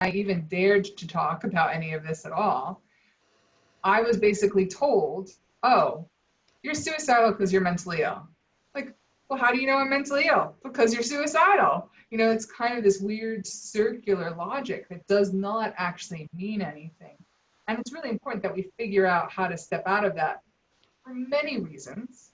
I even dared to talk about any of this at all, I was basically told, oh, you're suicidal because you're mentally ill. Like, well, how do you know I'm mentally ill? Because you're suicidal. It's kind of this weird circular logic that does not actually mean anything. And it's really important that we figure out how to step out of that for many reasons.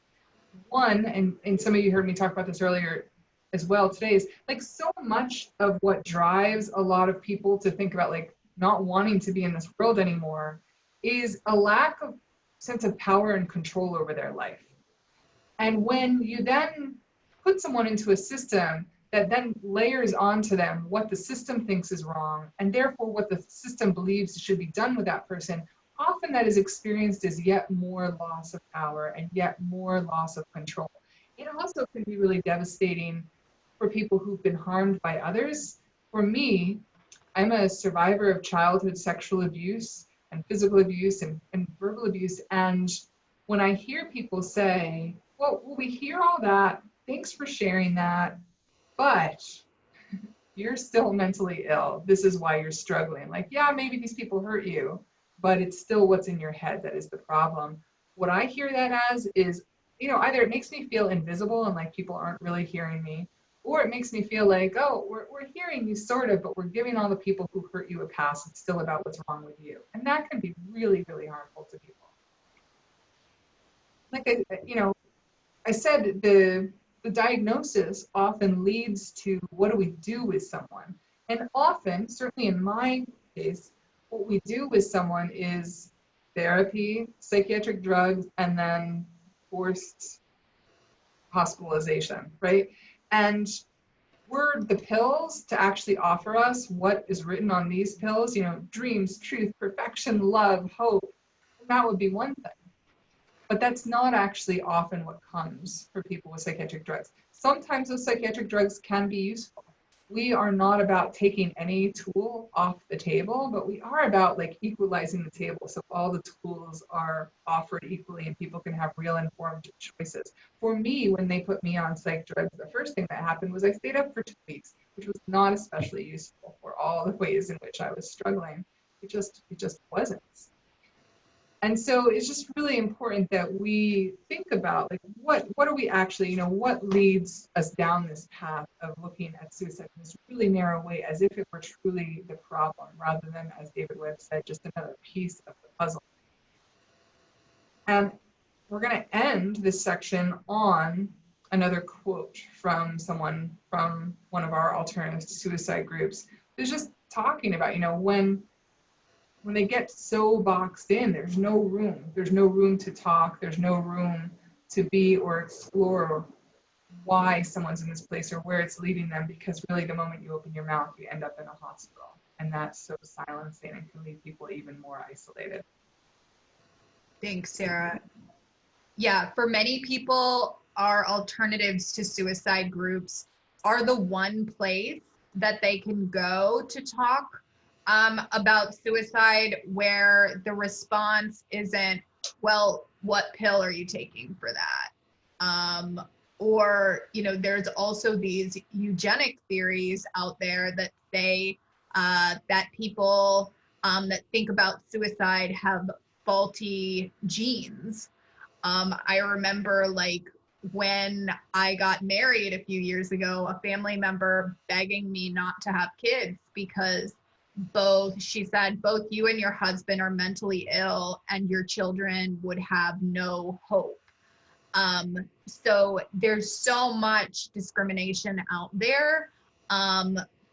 One, and some of you heard me talk about this earlier as well today, is like so much of what drives a lot of people to think about like not wanting to be in this world anymore is a lack of sense of power and control over their life. And when you then put someone into a system that then layers onto them what the system thinks is wrong, and therefore what the system believes should be done with that person, often that is experienced as yet more loss of power and yet more loss of control. It also can be really devastating for people who've been harmed by others. For me, I'm a survivor of childhood sexual abuse and physical abuse and verbal abuse. And when I hear people say, well, we hear all that, thanks for sharing that, but you're still mentally ill. This is why you're struggling. Like, yeah, maybe these people hurt you, but it's still what's in your head that is the problem. What I hear that as is, either it makes me feel invisible and like people aren't really hearing me, or it makes me feel like, oh, we're hearing you sort of, but we're giving all the people who hurt you a pass. It's still about what's wrong with you. And that can be really, really harmful to people. Like, I said, the diagnosis often leads to what do we do with someone? And often, certainly in my case, what we do with someone is therapy, psychiatric drugs, and then forced hospitalization, right? And were the pills to actually offer us what is written on these pills, dreams, truth, perfection, love, hope, that would be one thing. But that's not actually often what comes for people with psychiatric drugs. Sometimes those psychiatric drugs can be useful. We are not about taking any tool off the table, but we are about like equalizing the table so all the tools are offered equally and people can have real informed choices. For me, when they put me on psych drugs, the first thing that happened was I stayed up for 2 weeks, which was not especially useful for all the ways in which I was struggling. It just wasn't. And so it's just really important that we think about like what are we actually, what leads us down this path of looking at suicide in this really narrow way as if it were truly the problem rather than, as David Webb said, just another piece of the puzzle. And we're going to end this section on another quote from someone from one of our alternative suicide groups who's just talking about, when they get so boxed in, there's no room to talk, there's no room to be or explore why someone's in this place or where it's leading them, because really the moment you open your mouth, you end up in a hospital. And that's so silencing and can leave people even more isolated. Thanks, Sarah. Yeah, for many people, our alternatives to suicide groups are the one place that they can go to talk about suicide, where the response isn't, well, what pill are you taking for that? Or, there's also these eugenic theories out there that say that people that think about suicide have faulty genes. I remember when I got married a few years ago, a family member begging me not to have kids because she said, both you and your husband are mentally ill and your children would have no hope. So there's so much discrimination out there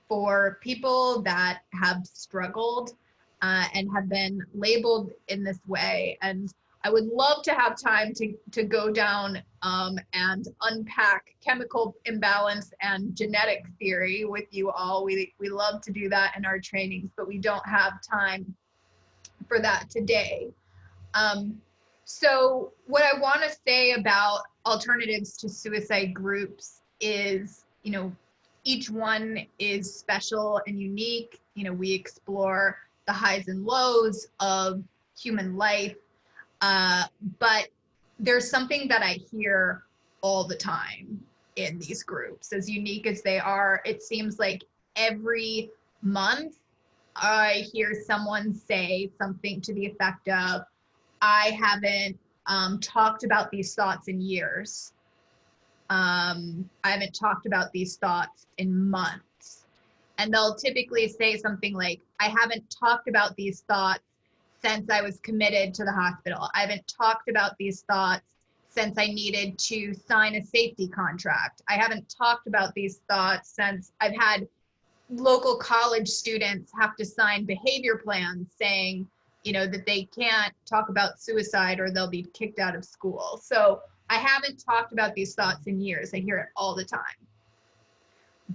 for people that have struggled and have been labeled in this way. And I would love to have time to go down and unpack chemical imbalance and genetic theory with you all. We love to do that in our trainings, but we don't have time for that today. So what I want to say about alternatives to suicide groups is, each one is special and unique. We explore the highs and lows of human life. But there's something that I hear all the time in these groups. As unique as they are, it seems like every month I hear someone say something to the effect of, I haven't talked about these thoughts in years. I haven't talked about these thoughts in months. And they'll typically say something like, I haven't talked about these thoughts since I was committed to the hospital. I haven't talked about these thoughts since I needed to sign a safety contract. I haven't talked about these thoughts since I've had local college students have to sign behavior plans saying, you know, that they can't talk about suicide or they'll be kicked out of school. So I haven't talked about these thoughts in years. I hear it all the time.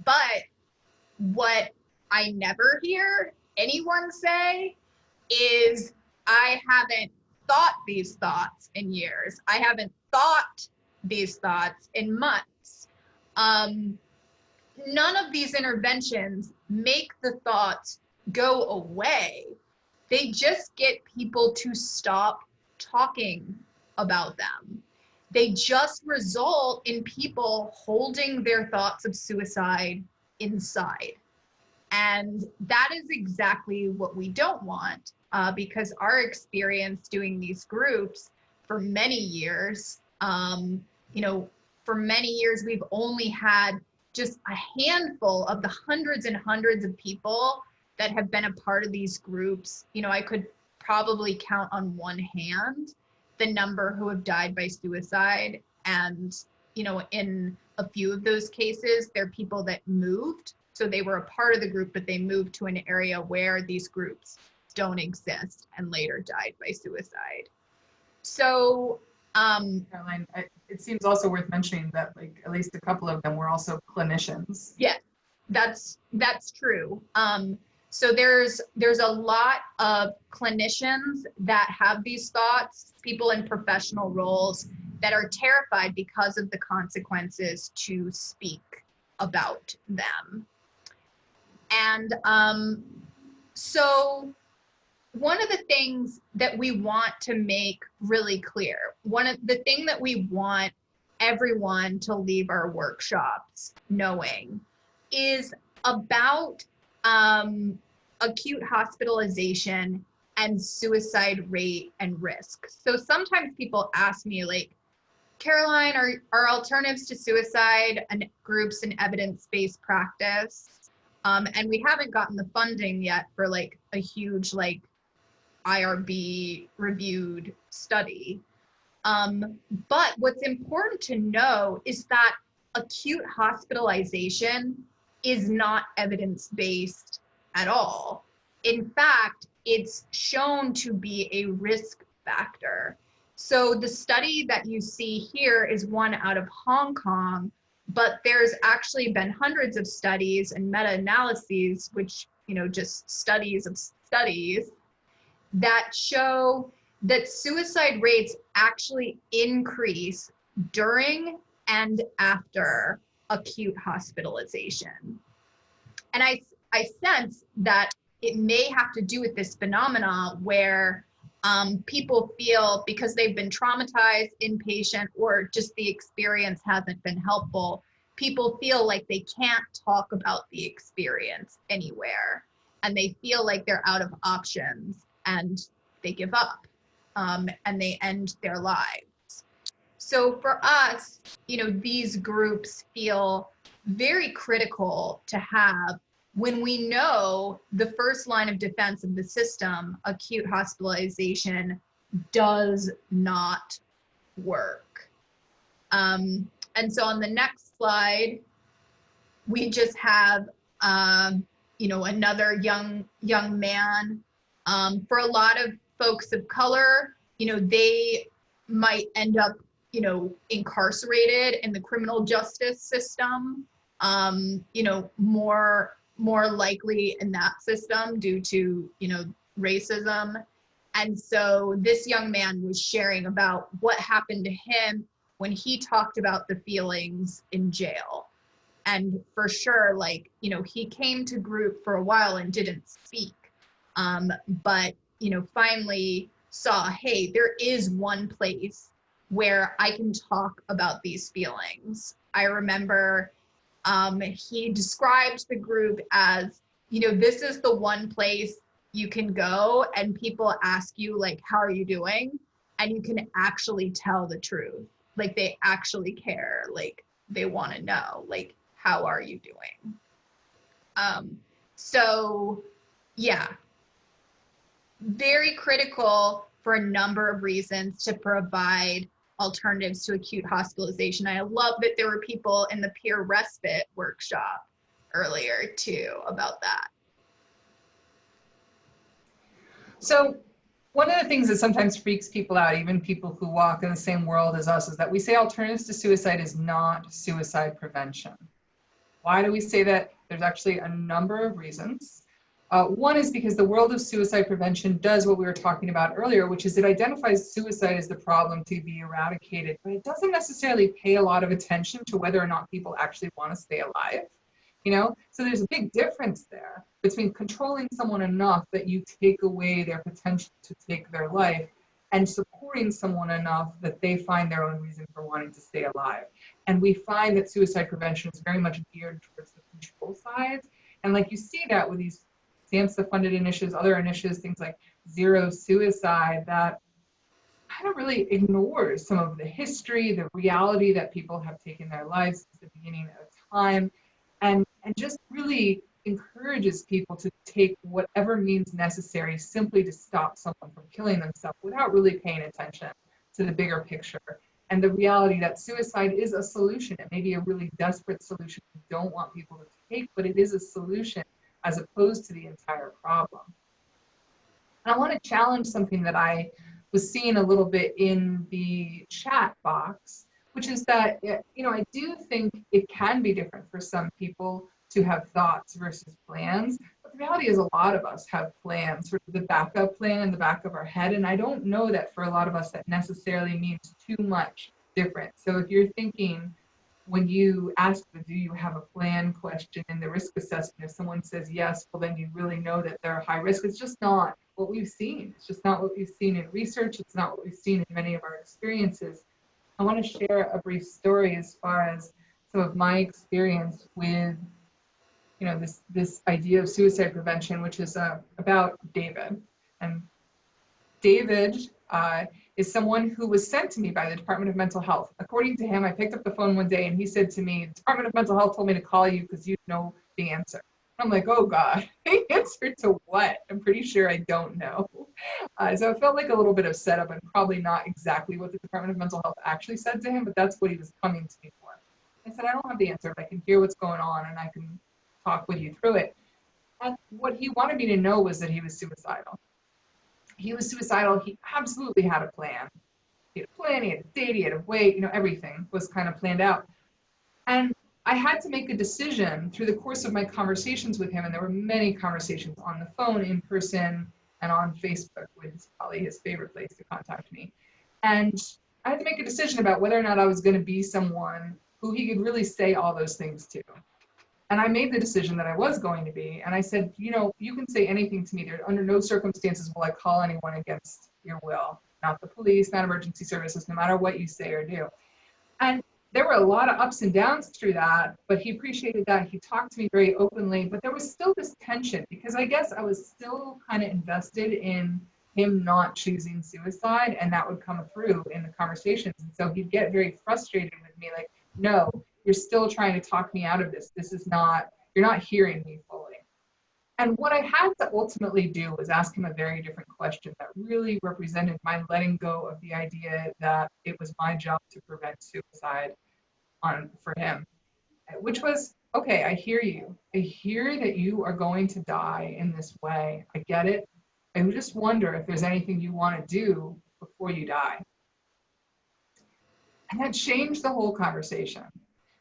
But what I never hear anyone say is, I haven't thought these thoughts in years. I haven't thought these thoughts in months. None of these interventions make the thoughts go away. They just get people to stop talking about them. They just result in people holding their thoughts of suicide inside. And that is exactly what we don't want, because our experience doing these groups for many years, for many years, we've only had just a handful of the hundreds and hundreds of people that have been a part of these groups. I could probably count on one hand the number who have died by suicide. And, in a few of those cases, they're people that moved. So they were a part of the group, but they moved to an area where these groups don't exist and later died by suicide. So, Caroline, it seems also worth mentioning that at least a couple of them were also clinicians. Yeah, that's true. So there's a lot of clinicians that have these thoughts, people in professional roles that are terrified because of the consequences to speak about them. And so one of the things that we want to make really clear, the thing that we want everyone to leave our workshops knowing is about acute hospitalization and suicide rate and risk. So sometimes people ask me, like, Caroline, are alternatives to suicide and groups in evidence-based practice? And we haven't gotten the funding yet for a huge IRB reviewed study. But what's important to know is that acute hospitalization is not evidence-based at all. In fact, it's shown to be a risk factor. So the study that you see here is one out of Hong Kong, but there's actually been hundreds of studies and meta-analyses, which, just studies of studies, that show that suicide rates actually increase during and after acute hospitalization. And I sense that it may have to do with this phenomena where people feel, because they've been traumatized, inpatient, or just the experience hasn't been helpful, people feel like they can't talk about the experience anywhere. And they feel like they're out of options and they give up and they end their lives. So for us, these groups feel very critical to have when we know the first line of defense of the system, acute hospitalization, does not work. And so on the next slide, we just have, another young man. For a lot of folks of color, they might end up, incarcerated in the criminal justice system, more likely in that system due to, racism. And so this young man was sharing about what happened to him when he talked about the feelings in jail. And for sure, he came to group for a while and didn't speak. But, finally saw, hey, there is one place where I can talk about these feelings. I remember he described the group as you know, this is the one place you can go and people ask you, like, how are you doing? And you can actually tell the truth. Like, they actually care. Like, they want to know, like, how are you doing? So, yeah, very critical for a number of reasons to provide alternatives to acute hospitalization. I love that there were people in the peer respite workshop earlier too about that. So one of the things that sometimes freaks people out, even people who walk in the same world as us, is that we say alternatives to suicide is not suicide prevention. Why do we say that? There's actually a number of reasons. One is because the world of suicide prevention does what we were talking about earlier, which is it identifies suicide as the problem to be eradicated, but it doesn't necessarily pay a lot of attention to whether or not people actually want to stay alive. You know, so there's a big difference there between controlling someone enough that you take away their potential to take their life and supporting someone enough that they find their own reason for wanting to stay alive. And we find that suicide prevention is very much geared towards the control side. And like you see that with these SAMHSA funded initiatives, other initiatives, things like Zero Suicide, that kind of really ignores some of the history, the reality that people have taken their lives since the beginning of time, and just really encourages people to take whatever means necessary simply to stop someone from killing themselves without really paying attention to the bigger picture. And the reality that suicide is a solution. It may be a really desperate solution we don't want people to take, but it is a solution as opposed to the entire problem. And I want to challenge something that I was seeing a little bit in the chat box, which is that, you know, I do think it can be different for some people to have thoughts versus plans. But the reality is a lot of us have plans, sort of the backup plan in the back of our head. And I don't know that for a lot of us that necessarily means too much different. So if you're thinking, when you ask the do you have a plan question in the risk assessment, if someone says yes, well, then you really know that they're high risk. It's just not what we've seen. It's just not what we've seen in research. It's not what we've seen in many of our experiences. I want to share a brief story as far as some of my experience with, you know, this idea of suicide prevention, which is about David. And David is someone who was sent to me by the Department of Mental Health. According to him, I picked up the phone one day and he said to me, the Department of Mental Health told me to call you because you know the answer. I'm like, oh God, the answer to what? I'm pretty sure I don't know. So it felt like a little bit of setup and probably not exactly what the Department of Mental Health actually said to him, but that's what he was coming to me for. I said, I don't have the answer, but I can hear what's going on and I can talk with you through it. And what he wanted me to know was that he was suicidal. He was suicidal. He absolutely had a plan. He had a plan, he had a date, he had a weight, you know, everything was kind of planned out. And I had to make a decision through the course of my conversations with him, and there were many conversations on the phone, in person, and on Facebook, which is probably his favorite place to contact me. And I had to make a decision about whether or not I was going to be someone who he could really say all those things to. And I made the decision that I was going to be. And I said, you know, you can say anything to me. There, under no circumstances will I call anyone against your will. Not the police, not emergency services, no matter what you say or do. And there were a lot of ups and downs through that, but he appreciated that. He talked to me very openly, but there was still this tension because I guess I was still kind of invested in him not choosing suicide, and that would come through in the conversations. And so he'd get very frustrated with me, like, no, you're still trying to talk me out of this. This is not, you're not hearing me fully. And what I had to ultimately do was ask him a very different question that really represented my letting go of the idea that it was my job to prevent suicide for him, which was, okay, I hear you. I hear that you are going to die in this way. I get it. I just wonder if there's anything you want to do before you die. And that changed the whole conversation.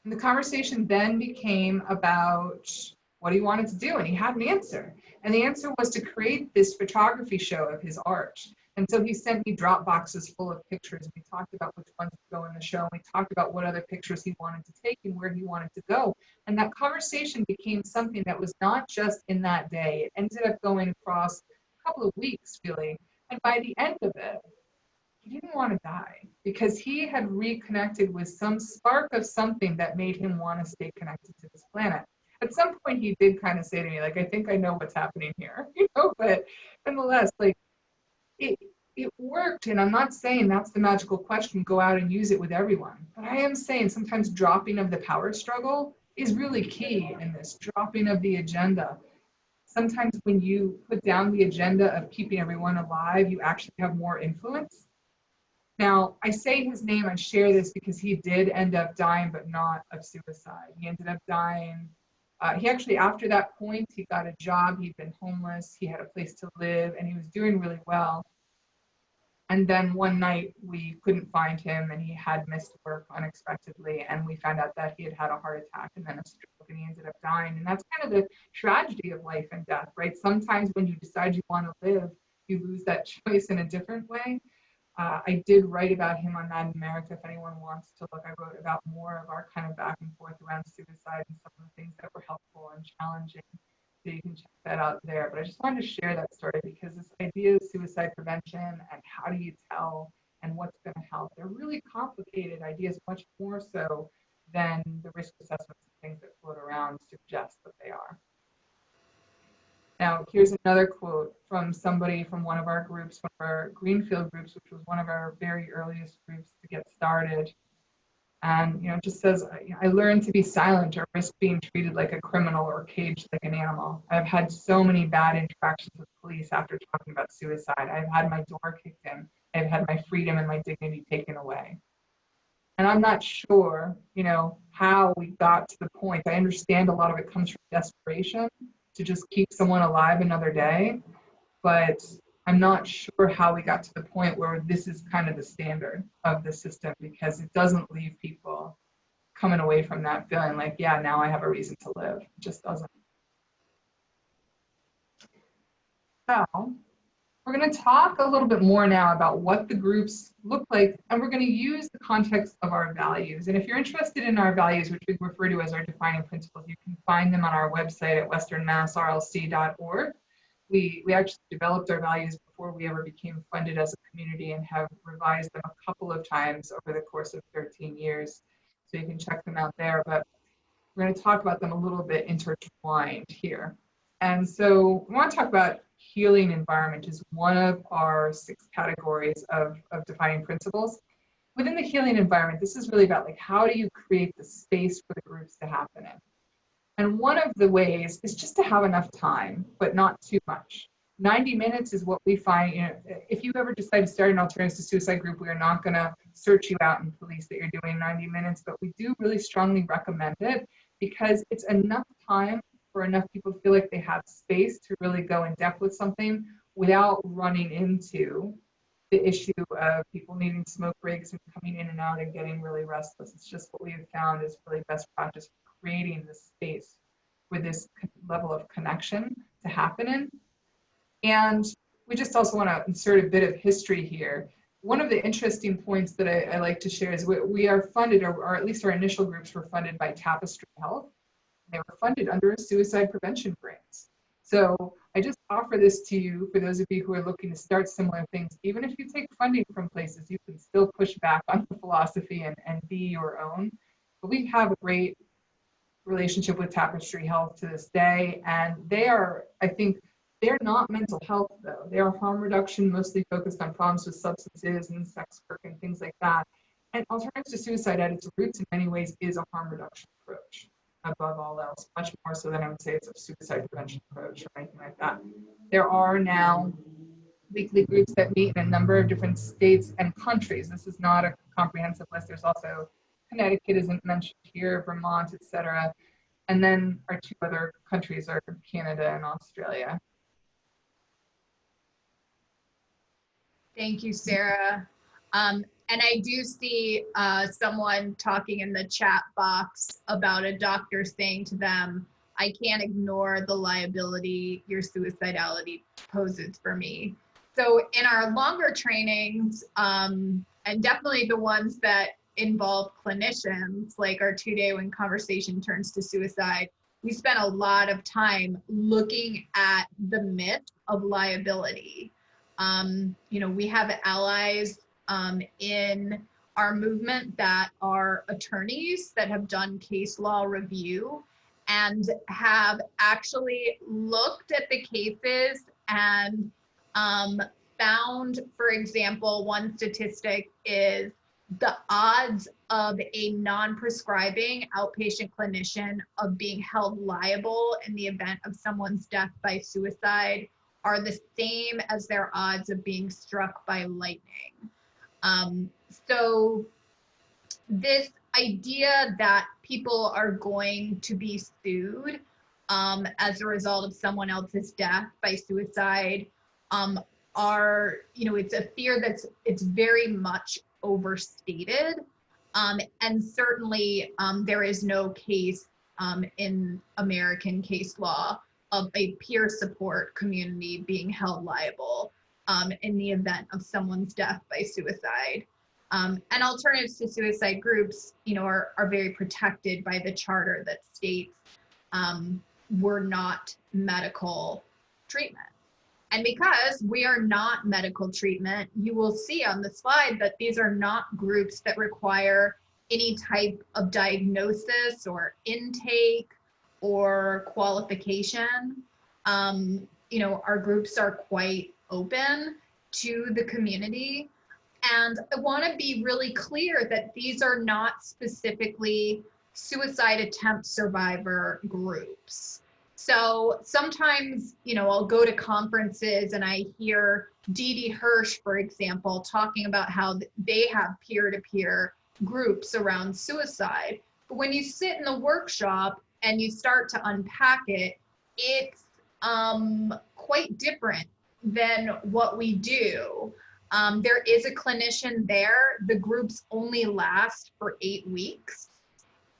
And the conversation then became about what he wanted to do, and he had an answer. And the answer was to create this photography show of his art. And so he sent me drop boxes full of pictures, and we talked about which ones would go in the show, and we talked about what other pictures he wanted to take and where he wanted to go. And that conversation became something that was not just in that day. It ended up going across a couple of weeks, really. And by the end of it, he didn't want to die because he had reconnected with some spark of something that made him want to stay connected to this planet. at some point he did kind of say to me, like, I think I know what's happening here, but nonetheless, like, it worked. And I'm not saying that's the magical question, go out and use it with everyone. But I am saying sometimes dropping of the power struggle is really key in this, dropping of the agenda. Sometimes when you put down the agenda of keeping everyone alive, you actually have more influence. Now, I say his name, I share this because he did end up dying, but not of suicide. He ended up dying. He actually, after that point, he got a job. He'd been homeless. He had a place to live, and he was doing really well. And then one night we couldn't find him, and he had missed work unexpectedly. And we found out that he had had a heart attack and then a stroke, and he ended up dying. And that's kind of the tragedy of life and death, right? Sometimes when you decide you want to live, you lose that choice in a different way. I did write about him on Mad in America. If anyone wants to look, I wrote about more of our kind of back and forth around suicide and some of the things that were helpful and challenging. So you can check that out there. But I just wanted to share that story because this idea of suicide prevention and how do you tell and what's going to help, they're really complicated ideas, much more so than the risk assessments and things that float around suggest that they are. Now, here's another quote from somebody from one of our groups, one of our Greenfield groups, which was one of our very earliest groups to get started. And, it just says, I learned to be silent or risk being treated like a criminal or caged like an animal. I've had so many bad interactions with police after talking about suicide. I've had my door kicked in. I've had my freedom and my dignity taken away. And I'm not sure, how we got to the point. I understand a lot of it comes from desperation to just keep someone alive another day, but I'm not sure how we got to the point where this is kind of the standard of the system, because it doesn't leave people coming away from that feeling like, yeah, now I have a reason to live. It just doesn't. So we're going to talk a little bit more now about what the groups look like, and we're going to use the context of our values. And if you're interested in our values, which we refer to as our defining principles, you can find them on our website at westernmassrlc.org. We actually developed our values before we ever became funded as a community and have revised them a couple of times over the course of 13 years. So you can check them out there, but we're going to talk about them a little bit intertwined here. And so we want to talk about healing environment is one of our 6 categories of defining principles. Within the healing environment, this is really about like, how do you create the space for the groups to happen in? And one of the ways is just to have enough time, but not too much. 90 minutes is what we find, if you ever decide to start an alternatives to suicide group, we are not gonna search you out and police that you're doing 90 minutes, but we do really strongly recommend it because it's enough time for enough people to feel like they have space to really go in depth with something without running into the issue of people needing smoke breaks and coming in and out and getting really restless. It's just what we have found is really best practice for creating the space for this level of connection to happen in. And we just also want to insert a bit of history here. One of the interesting points that I like to share is we are funded, or at least our initial groups were funded by Tapestry Health. They were funded under a suicide prevention grant. So I just offer this to you for those of you who are looking to start similar things. Even if you take funding from places, you can still push back on the philosophy and be your own. But we have a great relationship with Tapestry Health to this day. And they are, I think, they're not mental health though. They are harm reduction, mostly focused on problems with substances and sex work and things like that. And alternatives to suicide at its roots in many ways is a harm reduction approach above all else, much more so than I would say it's a suicide prevention approach or anything like that. There are now weekly groups that meet in a number of different states and countries. This is not a comprehensive list. There's also Connecticut isn't mentioned here, Vermont, etc. And then our 2 other countries are Canada and Australia. Thank you, Sarah. And I do see someone talking in the chat box about a doctor saying to them, I can't ignore the liability your suicidality poses for me. So in our longer trainings, and definitely the ones that involve clinicians, like our 2-day when conversation turns to suicide, we spent a lot of time looking at the myth of liability. We have allies in our movement that are attorneys that have done case law review. and have actually looked at the cases and found, for example, one statistic is the odds of a non-prescribing outpatient clinician of being held liable in the event of someone's death by suicide are the same as their odds of being struck by lightning. So this idea that people are going to be sued as a result of someone else's death by suicide are, it's a fear it's very much overstated. And certainly there is no case in American case law of a peer support community being held liable in the event of someone's death by suicide. And alternatives to suicide groups, are very protected by the charter that states we're not medical treatment. And because we are not medical treatment, you will see on the slide that these are not groups that require any type of diagnosis or intake or qualification. Our groups are quite open to the community. And I want to be really clear that these are not specifically suicide attempt survivor groups. So sometimes, I'll go to conferences and I hear Dee Dee Hirsch, for example, talking about how they have peer-to-peer groups around suicide. But when you sit in the workshop and you start to unpack it, it's quite different than what we do. There is a clinician there. The groups only last for 8 weeks.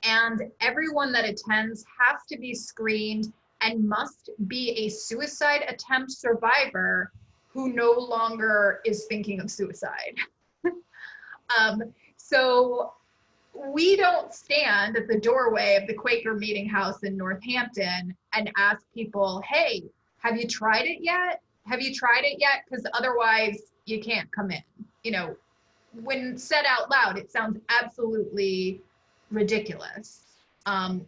And everyone that attends has to be screened and must be a suicide attempt survivor who no longer is thinking of suicide. So we don't stand at the doorway of the Quaker Meeting House in Northampton and ask people, hey, have you tried it yet? Have you tried it yet? Because otherwise you can't come in. When said out loud, it sounds absolutely ridiculous.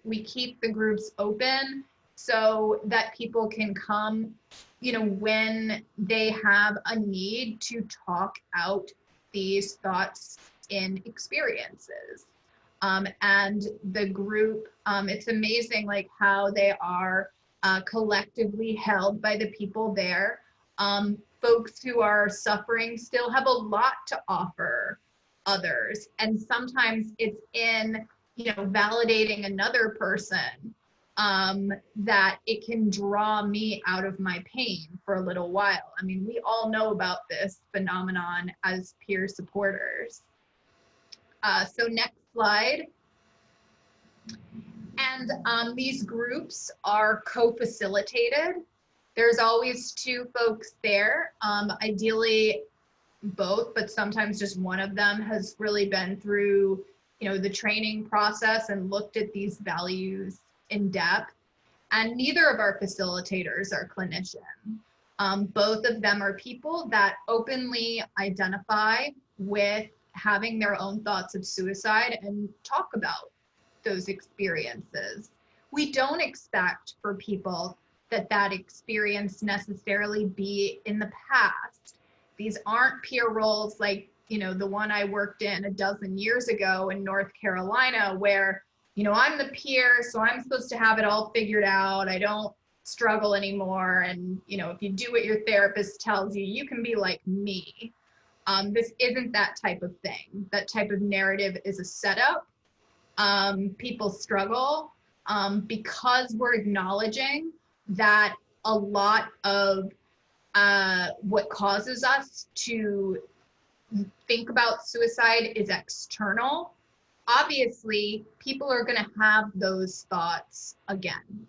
We keep the groups open so that people can come, when they have a need to talk out these thoughts and experiences. And the group, it's amazing like how they are collectively held by the people there. Folks who are suffering still have a lot to offer others. And sometimes it's in, validating another person that it can draw me out of my pain for a little while. I mean, we all know about this phenomenon as peer supporters. So next slide. And these groups are co-facilitated. There's always 2 folks there, ideally both, but sometimes just one of them has really been through, the training process and looked at these values in depth. And neither of our facilitators are clinicians. Both of them are people that openly identify with having their own thoughts of suicide and talk about those experiences. We don't expect for people that experience necessarily be in the past. These aren't peer roles like, the one I worked in a dozen years ago in North Carolina where, I'm the peer, so I'm supposed to have it all figured out. I don't struggle anymore. And, if you do what your therapist tells you, you can be like me. This isn't that type of thing. That type of narrative is a setup. People struggle because we're acknowledging that a lot of what causes us to think about suicide is external. Obviously, people are going to have those thoughts again.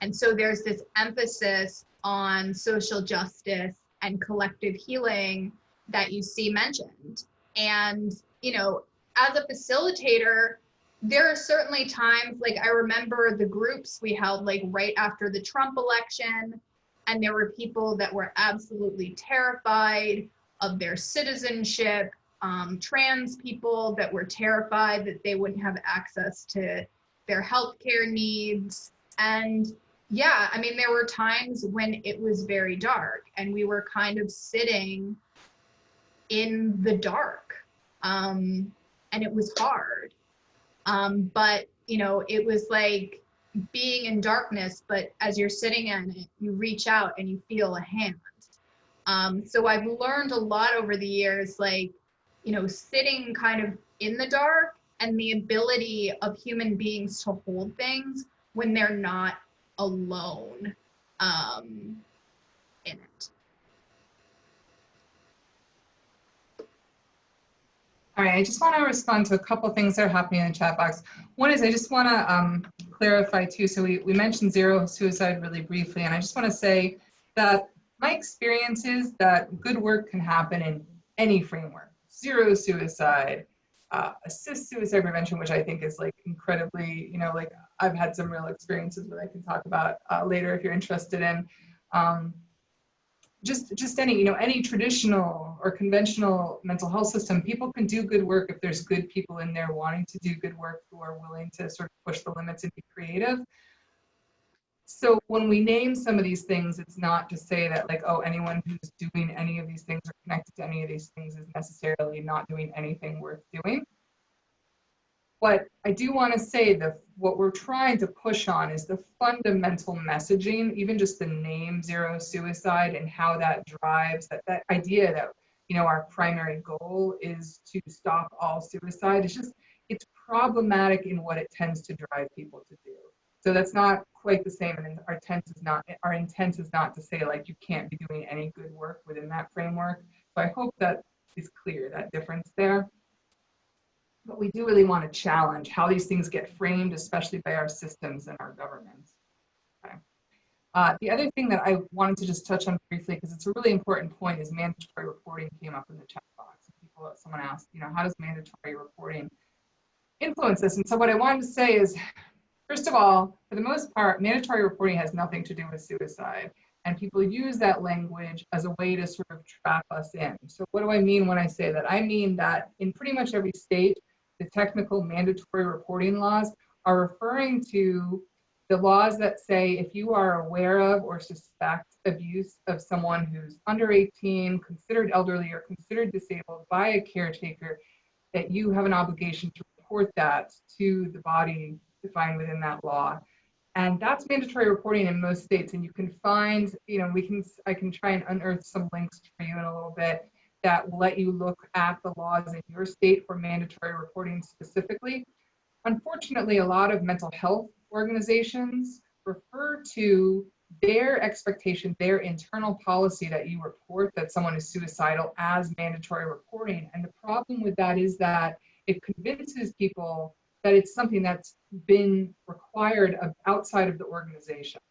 And so there's this emphasis on social justice and collective healing that you see mentioned. And, as a facilitator, there are certainly times, like I remember the groups we held like right after the Trump election, and there were people that were absolutely terrified of their citizenship, trans people that were terrified that they wouldn't have access to their healthcare needs. And yeah, I mean, there were times when it was very dark and we were kind of sitting in the dark. And it was hard. But, you know, it was like being in darkness, but as you're sitting in it, you reach out and you feel a hand. So I've learned a lot over the years, like, you know, sitting kind of in the dark and the ability of human beings to hold things when they're not alone in it. All right, I just want to respond to a couple things that are happening in the chat box. One is I just want to clarify too. So we mentioned zero suicide really briefly, and I just want to say that my experience is that good work can happen in any framework. Zero suicide, assist suicide prevention, which I think is like incredibly, you know, like I've had some real experiences that I can talk about later if you're interested in. Just any, you know, any traditional or conventional mental health system, people can do good work if there's good people in there wanting to do good work who are willing to sort of push the limits and be creative. So when we name some of these things, it's not to say that like, oh, anyone who's doing any of these things or connected to any of these things is necessarily not doing anything worth doing. But I do want to say that what we're trying to push on is the fundamental messaging, even just the name zero suicide and how that drives that idea that, you know, our primary goal is to stop all suicide. It's problematic in what it tends to drive people to do. So that's not quite the same. And our intent is not to say like you can't be doing any good work within that framework. So I hope that is clear, that difference there. But we do really want to challenge how these things get framed, especially by our systems and our governments. Okay. The other thing that I wanted to just touch on briefly, because it's a really important point, is mandatory reporting came up in the chat box. Someone asked, you know, how does mandatory reporting influence this? And so what I wanted to say is, first of all, for the most part, mandatory reporting has nothing to do with suicide. And people use that language as a way to sort of trap us in. So what do I mean when I say that? I mean that in pretty much every state, the technical mandatory reporting laws are referring to the laws that say if you are aware of or suspect abuse of someone who's under 18, considered elderly, or considered disabled by a caretaker, that you have an obligation to report that to the body defined within that law. And that's mandatory reporting in most states. And you can find, you know, I can try and unearth some links for you in a little bit that will let you look at the laws in your state for mandatory reporting specifically. Unfortunately, a lot of mental health organizations refer to their expectation, their internal policy that you report that someone is suicidal as mandatory reporting. And the problem with that is that it convinces people that it's something that's been required outside of the organization.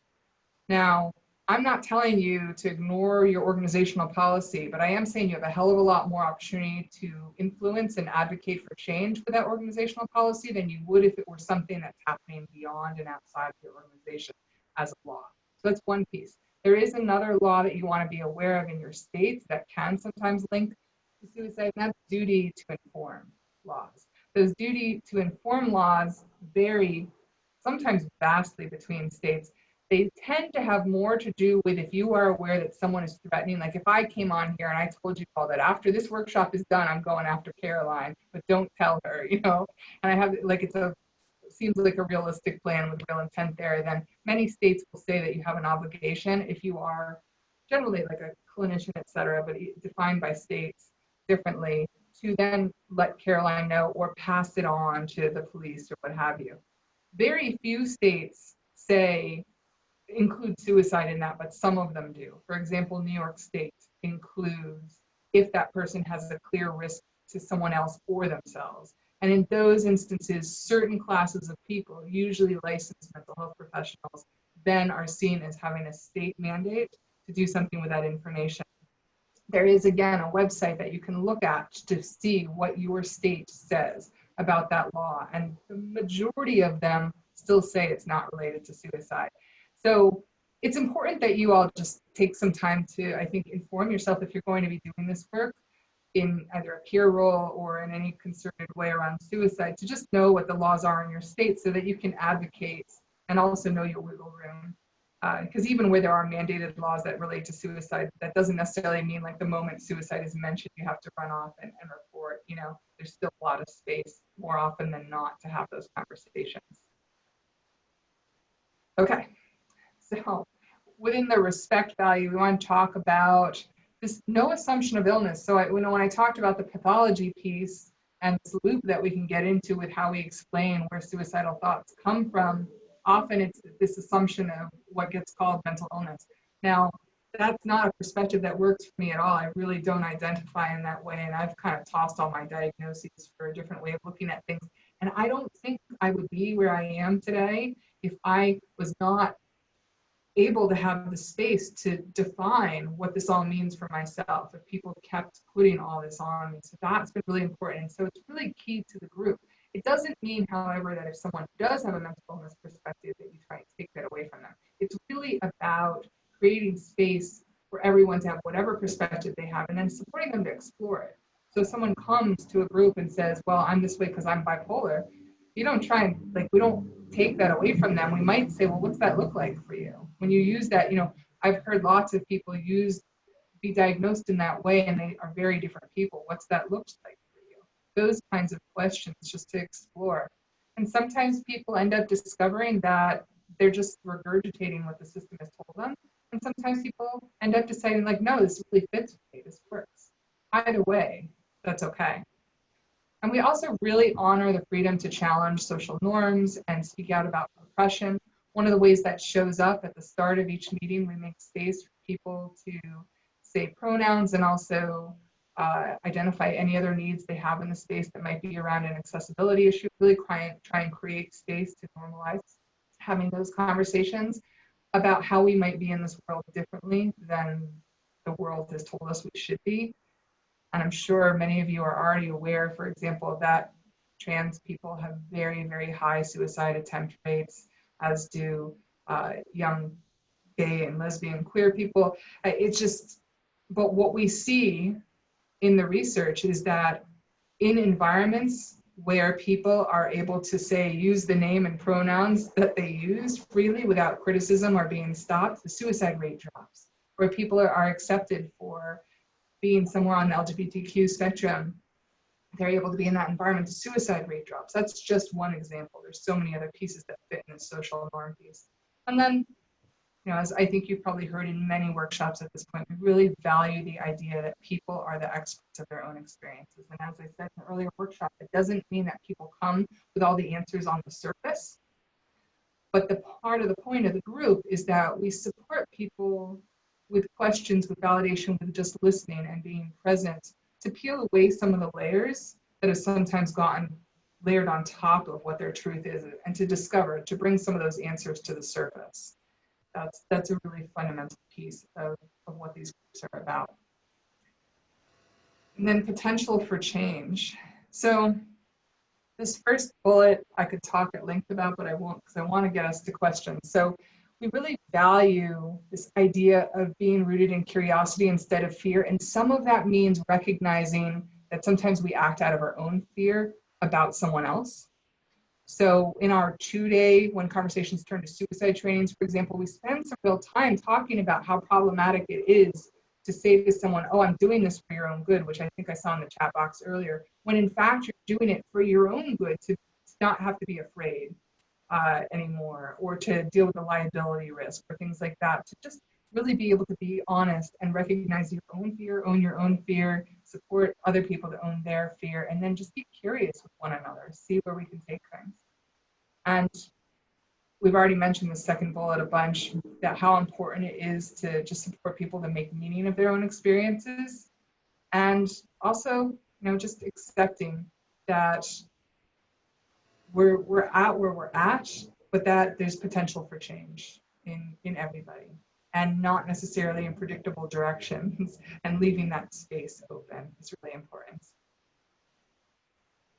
Now, I'm not telling you to ignore your organizational policy, but I am saying you have a hell of a lot more opportunity to influence and advocate for change for that organizational policy than you would if it were something that's happening beyond and outside of your organization as a law. So that's one piece. There is another law that you want to be aware of in your states that can sometimes link to suicide, and that's duty to inform laws. Those duty to inform laws vary sometimes vastly between states. They tend to have more to do with if you are aware that someone is threatening, like if I came on here and I told you all that after this workshop is done, I'm going after Caroline, but don't tell her, you know, and I have like, seems like a realistic plan with real intent there, then many states will say that you have an obligation if you are generally like a clinician, et cetera, but defined by states differently, to then let Caroline know or pass it on to the police or what have you. Very few states include suicide in that, but some of them do. For example, New York State includes if that person has a clear risk to someone else or themselves. And in those instances, certain classes of people, usually licensed mental health professionals, then are seen as having a state mandate to do something with that information. There is, again, a website that you can look at to see what your state says about that law. And the majority of them still say it's not related to suicide. So it's important that you all just take some time to, I think, inform yourself if you're going to be doing this work in either a peer role or in any concerted way around suicide, to just know what the laws are in your state so that you can advocate and also know your wiggle room. Because even where there are mandated laws that relate to suicide, that doesn't necessarily mean like the moment suicide is mentioned, you have to run off and report. You know, there's still a lot of space more often than not to have those conversations. Okay, so within the respect value, we want to talk about this no assumption of illness. So when I talked about the pathology piece and this loop that we can get into with how we explain where suicidal thoughts come from, often it's this assumption of what gets called mental illness. Now, that's not a perspective that works for me at all. I really don't identify in that way, and I've kind of tossed all my diagnoses for a different way of looking at things. And I don't think I would be where I am today if I was not able to have the space to define what this all means for myself, if people kept putting all this on me. So that's been really important. And so it's really key to the group. It doesn't mean, however, that if someone does have a mental illness perspective that you try and take that away from them. It's really about creating space for everyone to have whatever perspective they have and then supporting them to explore it. So if someone comes to a group and says, well, I'm this way because I'm bipolar, you don't try and, like, we don't take that away from them. We might say, well, what's that look like for you? When you use that, you know, I've heard lots of people be diagnosed in that way, and they are very different people. What's that look like for you? Those kinds of questions just to explore. And sometimes people end up discovering that they're just regurgitating what the system has told them. And sometimes people end up deciding, like, no, this really fits me, this works. Either way, that's okay. And we also really honor the freedom to challenge social norms and speak out about oppression. One of the ways that shows up at the start of each meeting, we make space for people to say pronouns and also identify any other needs they have in the space that might be around an accessibility issue. Really try and create space to normalize having those conversations about how we might be in this world differently than the world has told us we should be. And I'm sure many of you are already aware, for example, that trans people have very, very high suicide attempt rates, as do young gay and lesbian queer people. It's just, but what we see in the research is that in environments where people are able to say, use the name and pronouns that they use freely without criticism or being stopped, the suicide rate drops. Where people are accepted for being somewhere on the LGBTQ spectrum, they're able to be in that environment, the suicide rate drops. That's just one example. There's so many other pieces that fit in the social norm piece. And then, you know, as I think you've probably heard in many workshops at this point, we really value the idea that people are the experts of their own experiences. And as I said in the earlier workshop, it doesn't mean that people come with all the answers on the surface, but the part of the point of the group is that we support people with questions, with validation, with just listening and being present to peel away some of the layers that have sometimes gotten layered on top of what their truth is, and to discover, to bring some of those answers to the surface. That's a really fundamental piece of what these groups are about. And then potential for change. So this first bullet I could talk at length about, but I won't, because I want to get us to questions. So we really value this idea of being rooted in curiosity instead of fear. And some of that means recognizing that sometimes we act out of our own fear about someone else. So in our 2-day, when conversations turn to suicide trainings, for example, we spend some real time talking about how problematic it is to say to someone, oh, I'm doing this for your own good, which I think I saw in the chat box earlier, when in fact you're doing it for your own good, to not have to be afraid anymore, or to deal with the liability risk or things like that, to just really be able to be honest and recognize your own fear, own your own fear, support other people to own their fear, and then just be curious with one another, see where we can take things. And we've already mentioned the second bullet a bunch, that how important it is to just support people to make meaning of their own experiences, and also, you know, just accepting that we're at where we're at, but that there's potential for change in everybody, and not necessarily in predictable directions, and leaving that space open is really important.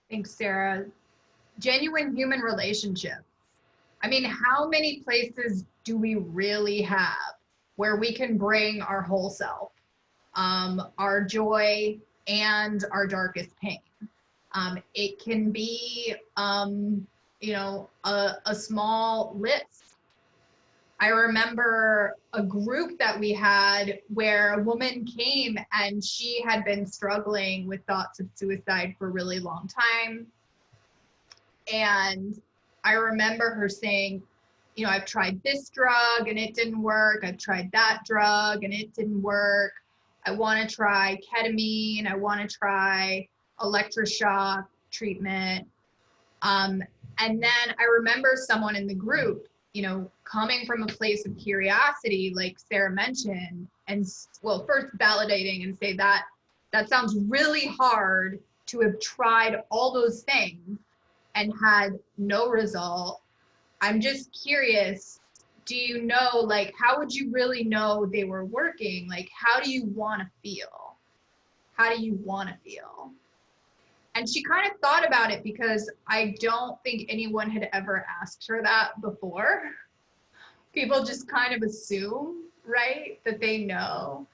Thanks, Sarah. Genuine human relationships. I mean, how many places do we really have where we can bring our whole self, our joy and our darkest pain? It can be a small list. I remember a group that we had where a woman came and she had been struggling with thoughts of suicide for a really long time. And I remember her saying, I've tried this drug and it didn't work. I've tried that drug and it didn't work. I want to try ketamine. I want to try electroshock treatment. And then I remember someone in the group, coming from a place of curiosity, like Sera mentioned, and well, first validating and say that sounds really hard to have tried all those things and had no result. I'm just curious, do you know, like, how would you really know they were working? Like, how do you want to feel? How do you want to feel? And she kind of thought about it because I don't think anyone had ever asked her that before. People just kind of assume, right, that they know.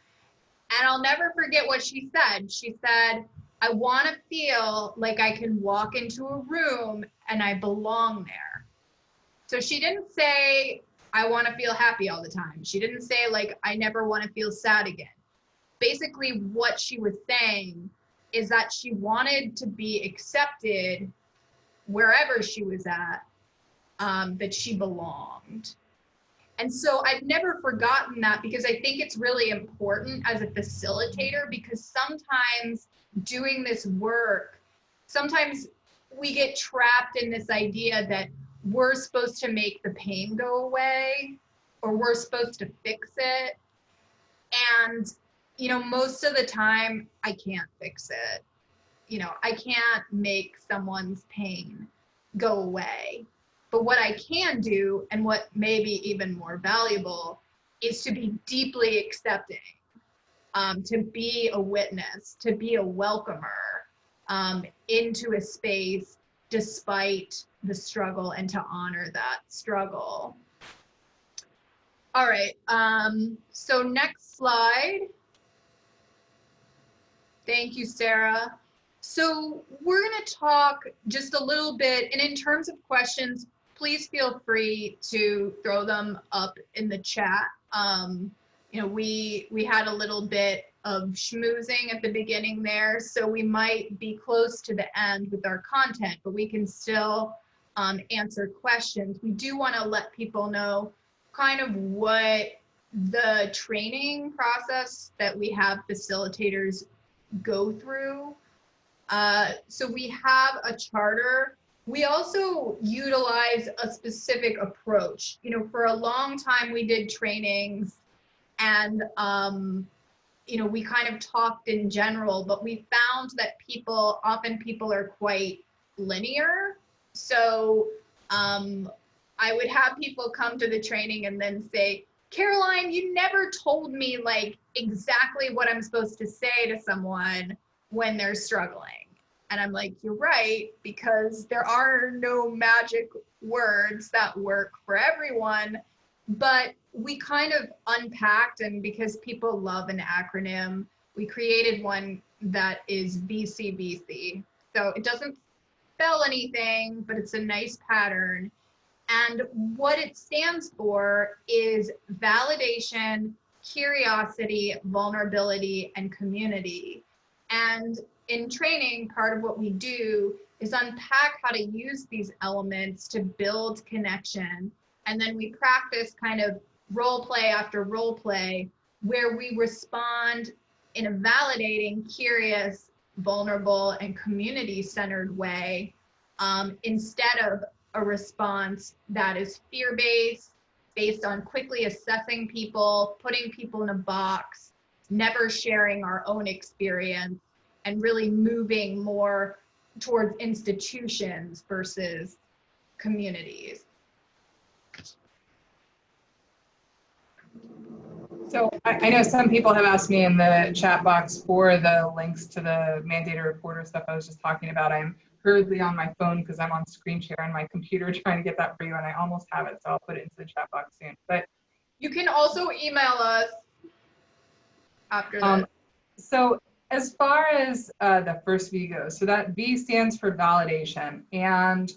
And I'll never forget what she said. She said, I want to feel like I can walk into a room and I belong there. So she didn't say, I want to feel happy all the time. She didn't say, like, I never want to feel sad again. Basically, what she was saying is that she wanted to be accepted wherever she was at, that she belonged. And so I've never forgotten that, because I think it's really important as a facilitator, because sometimes doing this work, sometimes we get trapped in this idea that we're supposed to make the pain go away, or we're supposed to fix it. And, most of the time I can't fix it. I can't make someone's pain go away. But what I can do, and what may be even more valuable, is to be deeply accepting, to be a witness, to be a welcomer into a space despite the struggle, and to honor that struggle. All right, so next slide. Thank you, Sera. So we're going to talk just a little bit, and in terms of questions, please feel free to throw them up in the chat. We had a little bit of schmoozing at the beginning there, so we might be close to the end with our content, but we can still answer questions. We do want to let people know kind of what the training process that we have facilitators go through. So we have a charter. We also utilize a specific approach. For a long time we did trainings, and we kind of talked in general, but we found that people are quite linear. So I would have people come to the training and then say, Caroline, you never told me like exactly what I'm supposed to say to someone when they're struggling. And I'm like, you're right, because there are no magic words that work for everyone. But we kind of unpacked, and because people love an acronym, we created one that is VCVC. So it doesn't spell anything, but it's a nice pattern. And what it stands for is validation, curiosity, vulnerability, and community. And in training, part of what we do is unpack how to use these elements to build connection. And then we practice kind of role play after role play, where we respond in a validating, curious, vulnerable, and community-centered way, instead of a response that is fear-based, based on quickly assessing people, putting people in a box, never sharing our own experience, and really moving more towards institutions versus communities. So I know some people have asked me in the chat box for the links to the mandated reporter stuff I was just talking about. I'm hurriedly on my phone because I'm on screen share on my computer trying to get that for you, and I almost have it, so I'll put it into the chat box soon. But you can also email us after that. So as far as the first V goes, so that V stands for validation. And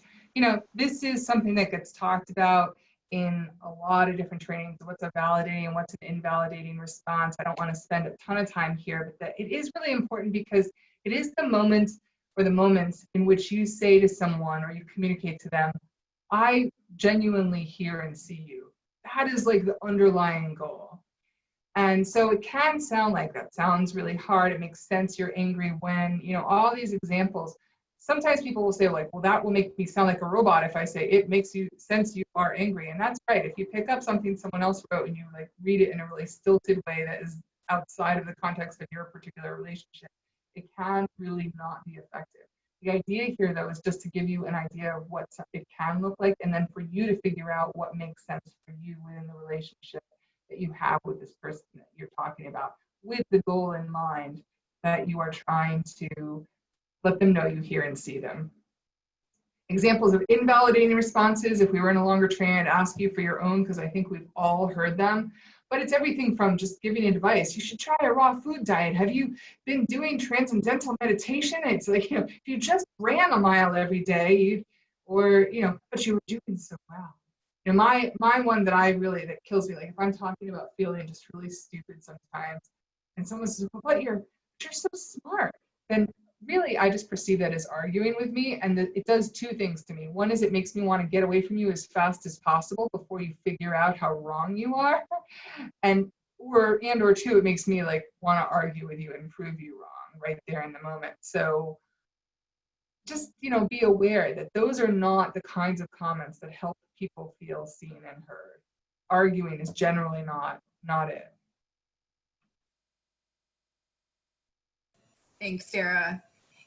this is something that gets talked about in a lot of different trainings. What's a validating and what's an invalidating response? I don't want to spend a ton of time here, but that it is really important because it is the moments or the moments in which you say to someone or you communicate to them, I genuinely hear and see you. That is like the underlying goal. And so it can sound like that sounds really hard. It makes sense. You're angry when, all these examples. Sometimes people will say like, well, that will make me sound like a robot if I say it makes you sense you are angry. And that's right. If you pick up something someone else wrote and you like read it in a really stilted way that is outside of the context of your particular relationship, it can really not be effective. The idea here, though, is just to give you an idea of what it can look like, and then for you to figure out what makes sense for you within the relationship that you have with this person that you're talking about, with the goal in mind that you are trying to let them know you hear and see them. Examples of invalidating responses, if we were in a longer training, I'd ask you for your own because I think we've all heard them. But it's everything from just giving advice. You should try a raw food diet. Have you been doing transcendental meditation? It's like, if you just ran a mile every day, but you were doing so well. My one that kills me, like if I'm talking about feeling just really stupid sometimes, and someone says, well, but you're so smart, then really I just perceive that as arguing with me, and it does two things to me. One is it makes me want to get away from you as fast as possible before you figure out how wrong you are, or two, it makes me like want to argue with you and prove you wrong right there in the moment. So just be aware that those are not the kinds of comments that help people feel seen and heard. Arguing is generally not it. Thanks, Sarah.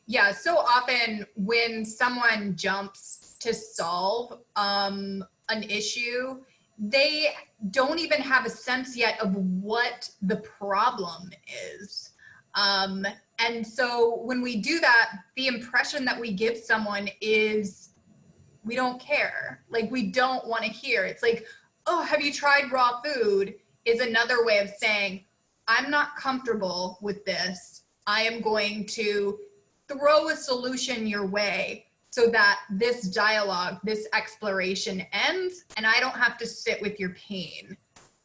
Yeah, so often when someone jumps to solve an issue, they don't even have a sense yet of what the problem is. And so when we do that, the impression that we give someone is we don't care. Like we don't want to hear. It's like, oh, have you tried raw food? Is another way of saying, I'm not comfortable with this. I am going to throw a solution your way so that this dialogue, this exploration ends and I don't have to sit with your pain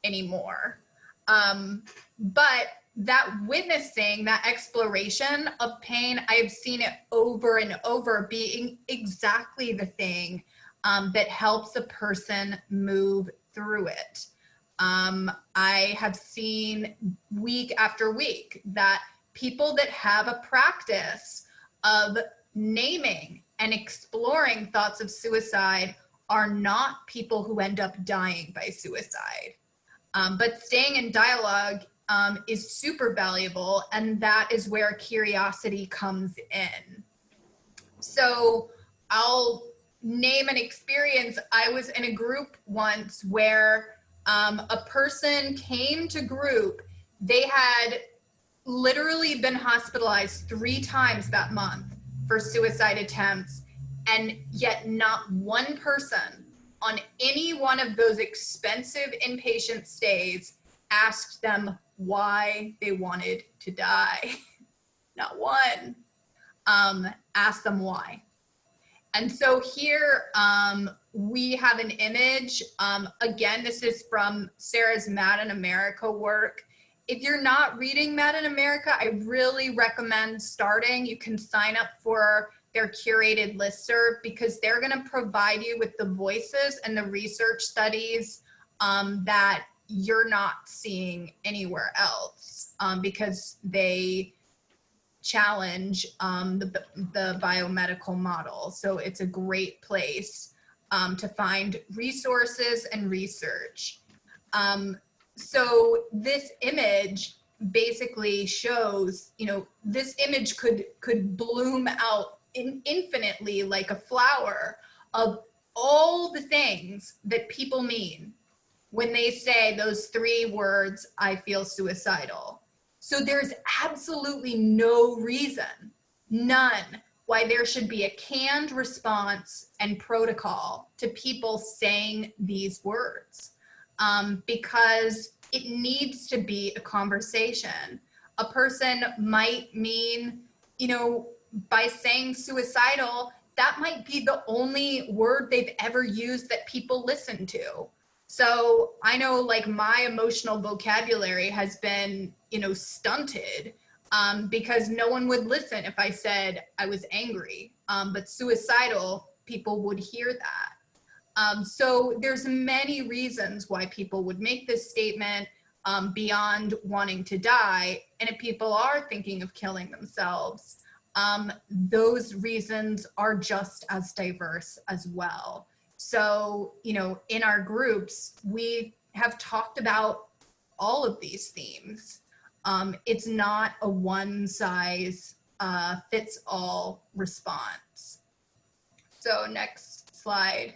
anymore. But that witnessing, that exploration of pain, I've seen it over and over being exactly the thing that helps a person move through it. I have seen week after week that people that have a practice of naming and exploring thoughts of suicide are not people who end up dying by suicide. But staying in dialogue is super valuable, and that is where curiosity comes in. So I'll name an experience. I was in a group once where a person came to group. They had literally been hospitalized 3 times that month for suicide attempts, and yet not one person on any one of those expensive inpatient stays asked them why they wanted to die. Not one. Asked them why. And so here we have an image. Again, this is from Sera's Mad in America work. If you're not reading Mad in America, I really recommend starting. You can sign up for their curated listserv because they're going to provide you with the voices and the research studies that you're not seeing anywhere else because they challenge the biomedical model. So it's a great place to find resources and research. So this image basically shows, this image could bloom out infinitely like a flower of all the things that people mean when they say those 3 words, I feel suicidal. So there's absolutely no reason, none, why there should be a canned response and protocol to people saying these words. Because it needs to be a conversation. A person might mean, by saying suicidal, that might be the only word they've ever used that people listen to. So I know like my emotional vocabulary has been, stunted because no one would listen if I said I was angry. But suicidal, people would hear that. So there's many reasons why people would make this statement beyond wanting to die. And if people are thinking of killing themselves, those reasons are just as diverse as well. So, in our groups, we have talked about all of these themes. It's not a one size fits all response. So next slide.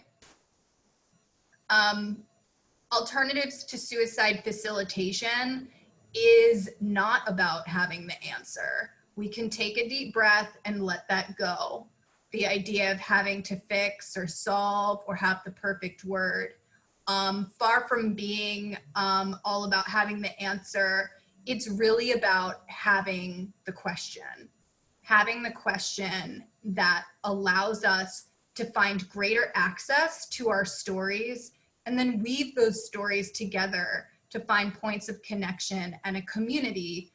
Alternatives to suicide facilitation is not about having the answer. We can take a deep breath and let that go. The idea of having to fix or solve or have the perfect word. Far from being all about having the answer, it's really about having the question that allows us to find greater access to our stories and then weave those stories together to find points of connection and a community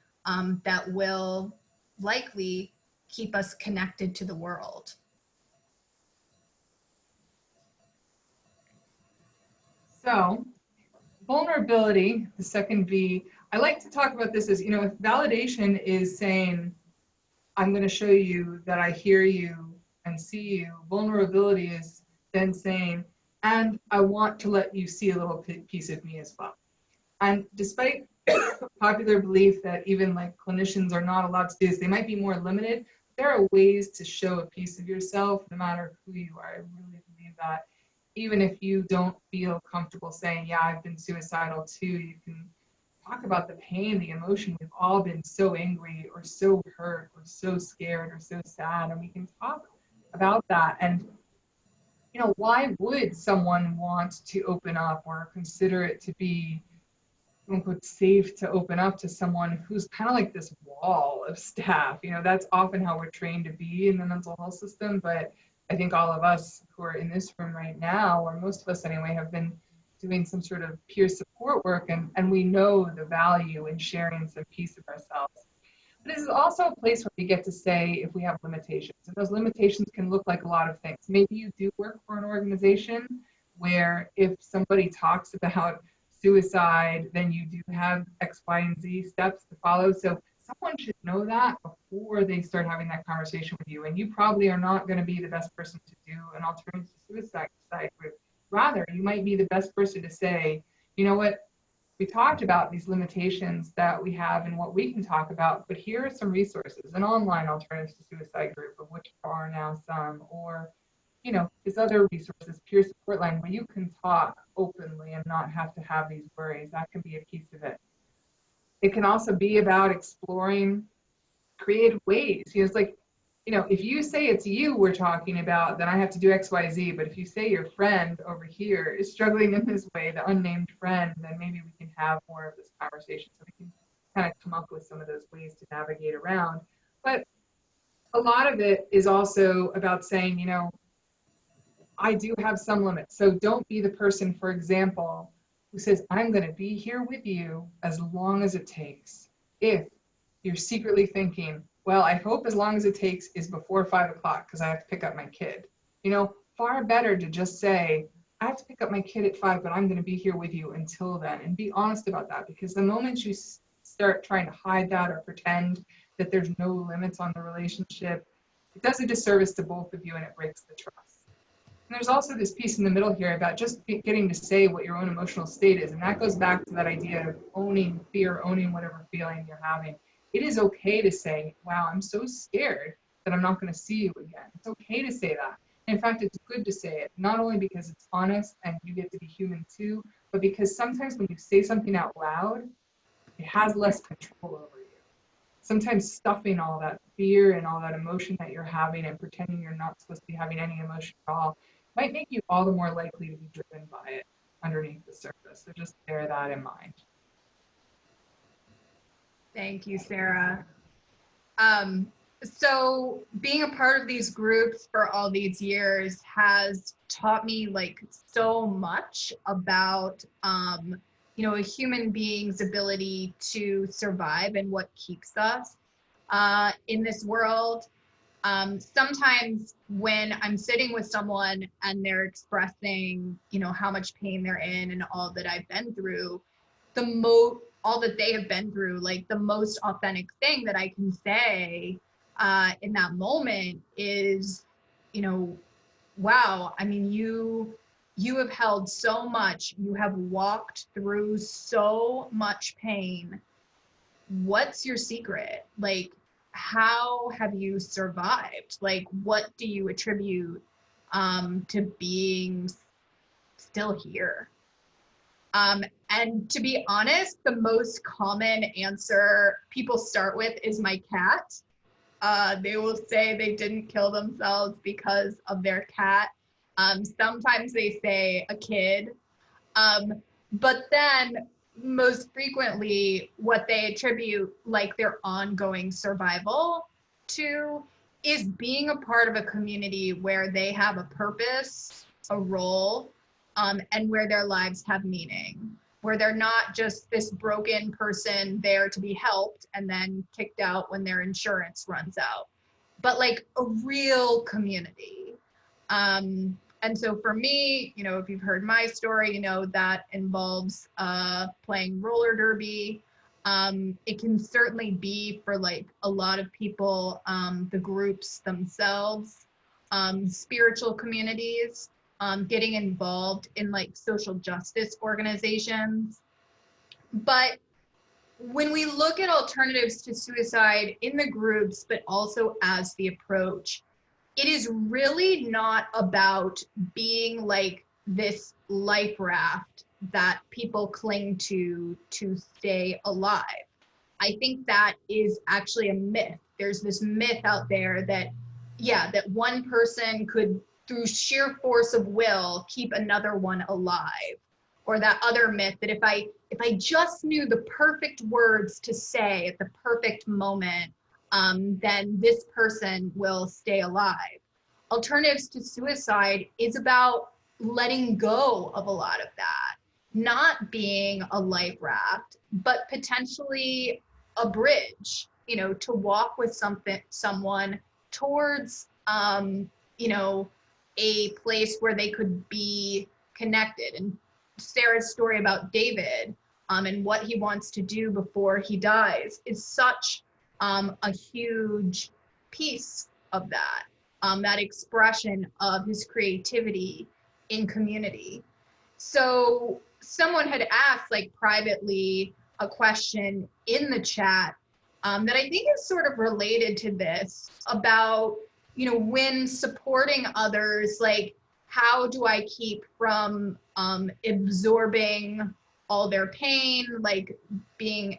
that will likely keep us connected to the world. So vulnerability, the second V, I like to talk about this as, if validation is saying, I'm going to show you that I hear you and see you, vulnerability is then saying, and I want to let you see a little piece of me as well. And despite popular belief that even like clinicians are not allowed to do this, they might be more limited. There are ways to show a piece of yourself, no matter who you are. I really believe that. Even if you don't feel comfortable saying, yeah, I've been suicidal too, you can talk about the pain, the emotion. We've all been so angry or so hurt or so scared or so sad, and we can talk about that. And why would someone want to open up or consider it to be, quote unquote, safe to open up to someone who's kind of like this wall of staff? That's often how we're trained to be in the mental health system. But I think all of us who are in this room right now, or most of us anyway, have been doing some sort of peer support work, and we know the value in sharing some piece of ourselves. But this is also a place where we get to say if we have limitations. And those limitations can look like a lot of things. Maybe you do work for an organization where if somebody talks about suicide, then you do have X, Y, and Z steps to follow. So someone should know that before they start having that conversation with you. And you probably are not going to be the best person to do an alternative to suicide group. Rather, you might be the best person to say, you know what, we talked about these limitations that we have and what we can talk about, but here are some resources, an online alternatives to suicide group, of which there are now some, or these other resources, peer support line, where you can talk openly and not have to have these worries. That can be a piece of it. It can also be about exploring creative ways. It's like, if you say it's you we're talking about, then I have to do X, Y, Z. But if you say your friend over here is struggling in this way, the unnamed friend, then maybe we can have more of this conversation so we can kind of come up with some of those ways to navigate around. But a lot of it is also about saying, I do have some limits. So don't be the person, for example, who says, I'm going to be here with you as long as it takes. If you're secretly thinking, well, I hope as long as it takes is before 5 o'clock because I have to pick up my kid. Far better to just say, I have to pick up my kid at 5, but I'm going to be here with you until then, and be honest about that. Because the moment you start trying to hide that or pretend that there's no limits on the relationship, it does a disservice to both of you and it breaks the trust. And there's also this piece in the middle here about just getting to say what your own emotional state is. And that goes back to that idea of owning fear, owning whatever feeling you're having. It is okay to say, wow, I'm so scared that I'm not going to see you again. It's okay to say that. In fact, it's good to say it, not only because it's honest and you get to be human too, but because sometimes when you say something out loud, it has less control over you. Sometimes stuffing all that fear and all that emotion that you're having and pretending you're not supposed to be having any emotion at all might make you all the more likely to be driven by it underneath the surface. So just bear that in mind. Thank you, Sera. So being a part of these groups for all these years has taught me like so much about a human being's ability to survive and what keeps us in this world. Sometimes when I'm sitting with someone and they're expressing, how much pain they're in and all that I've been through, all that they have been through, like the most authentic thing that I can say in that moment is, wow, I mean, you have held so much, you have walked through so much pain. What's your secret? Like, how have you survived? Like, what do you attribute to being still here? And to be honest, the most common answer people start with is my cat. They will say they didn't kill themselves because of their cat. Sometimes they say a kid. But then most frequently what they attribute like their ongoing survival to is being a part of a community where they have a purpose, a role, and where their lives have meaning, where they're not just this broken person there to be helped and then kicked out when their insurance runs out, but like a real community. And so for me, if you've heard my story, that involves playing roller derby. It can certainly be for like a lot of people, the groups themselves, spiritual communities, getting involved in like social justice organizations. But when we look at alternatives to suicide in the groups, but also as the approach, it is really not about being like this life raft that people cling to stay alive. I think that is actually a myth. There's this myth out there that, that one person could, through sheer force of will, keep another one alive. Or that other myth that if I just knew the perfect words to say at the perfect moment, then this person will stay alive. Alternatives to suicide is about letting go of a lot of that, not being a life raft, but potentially a bridge, to walk with someone towards, a place where they could be connected. And Sera's story about David and what he wants to do before he dies is such a huge piece of that, that expression of his creativity in community. So someone had asked like privately a question in the chat that I think is sort of related to this about, when supporting others, like how do I keep from absorbing all their pain? Like being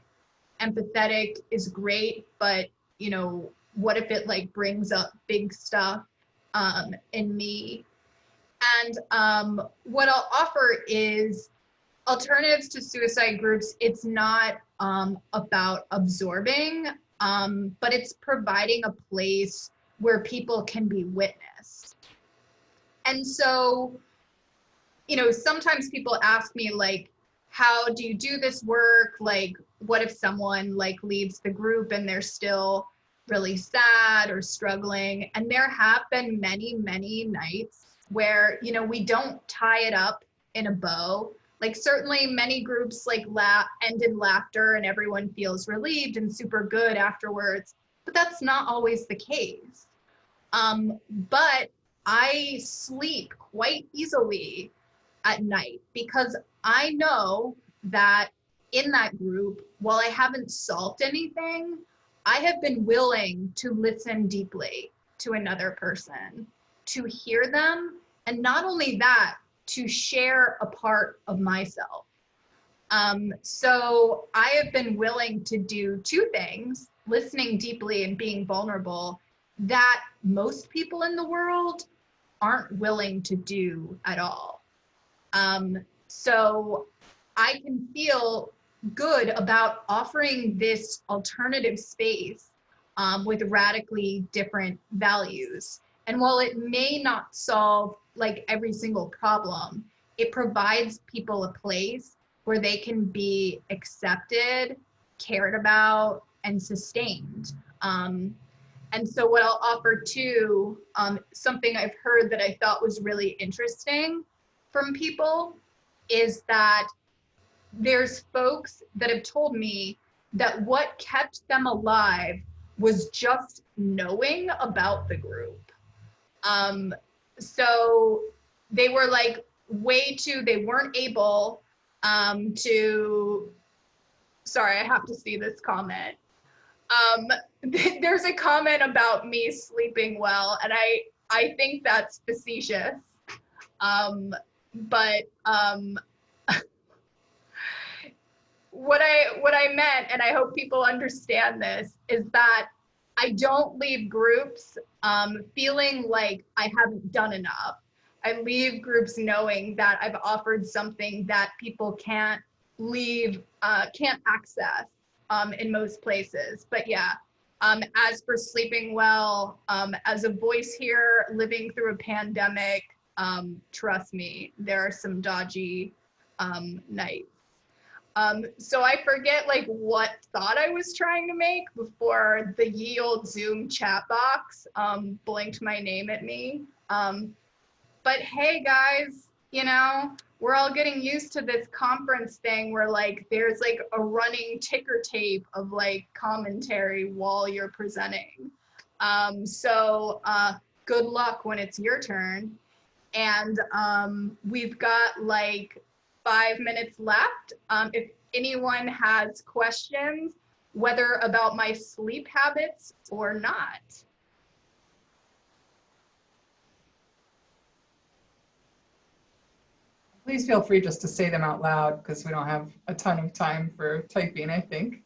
empathetic is great, but what if it like brings up big stuff in me? And what I'll offer is alternatives to suicide groups. It's not about absorbing, but it's providing a place where people can be witnessed. And so, sometimes people ask me like, how do you do this work? Like, what if someone like leaves the group and they're still really sad or struggling? And there have been many, many nights where, we don't tie it up in a bow. Like certainly many groups like end in laughter and everyone feels relieved and super good afterwards, but that's not always the case. But I sleep quite easily at night because I know that in that group, while I haven't solved anything, I have been willing to listen deeply to another person, to hear them, and not only that, to share a part of myself. So I have been willing to do two things, listening deeply and being vulnerable, that most people in the world aren't willing to do at all. So I can feel good about offering this alternative space with radically different values. And while it may not solve like every single problem, it provides people a place where they can be accepted, cared about, and sustained. And so what I'll offer too, something I've heard that I thought was really interesting from people is that there's folks that have told me that what kept them alive was just knowing about the group. So they were like they weren't able to, sorry, I have to see this comment. There's a comment about me sleeping well, and I think that's facetious. But what I meant, and I hope people understand this, is that I don't leave groups feeling like I haven't done enough. I leave groups knowing that I've offered something that people can't access in most places. But yeah, as for sleeping well, as a voice here living through a pandemic, trust me, there are some dodgy nights. So I forget like what thought I was trying to make before the ye old Zoom chat box blinked my name at me. But hey guys, you know, we're all getting used to this conference thing where like there's like a running ticker tape of like commentary while you're presenting. So good luck when it's your turn. And we've got like 5 minutes left. If anyone has questions, whether about my sleep habits or not. Please feel free just to say them out loud because we don't have a ton of time for typing, I think.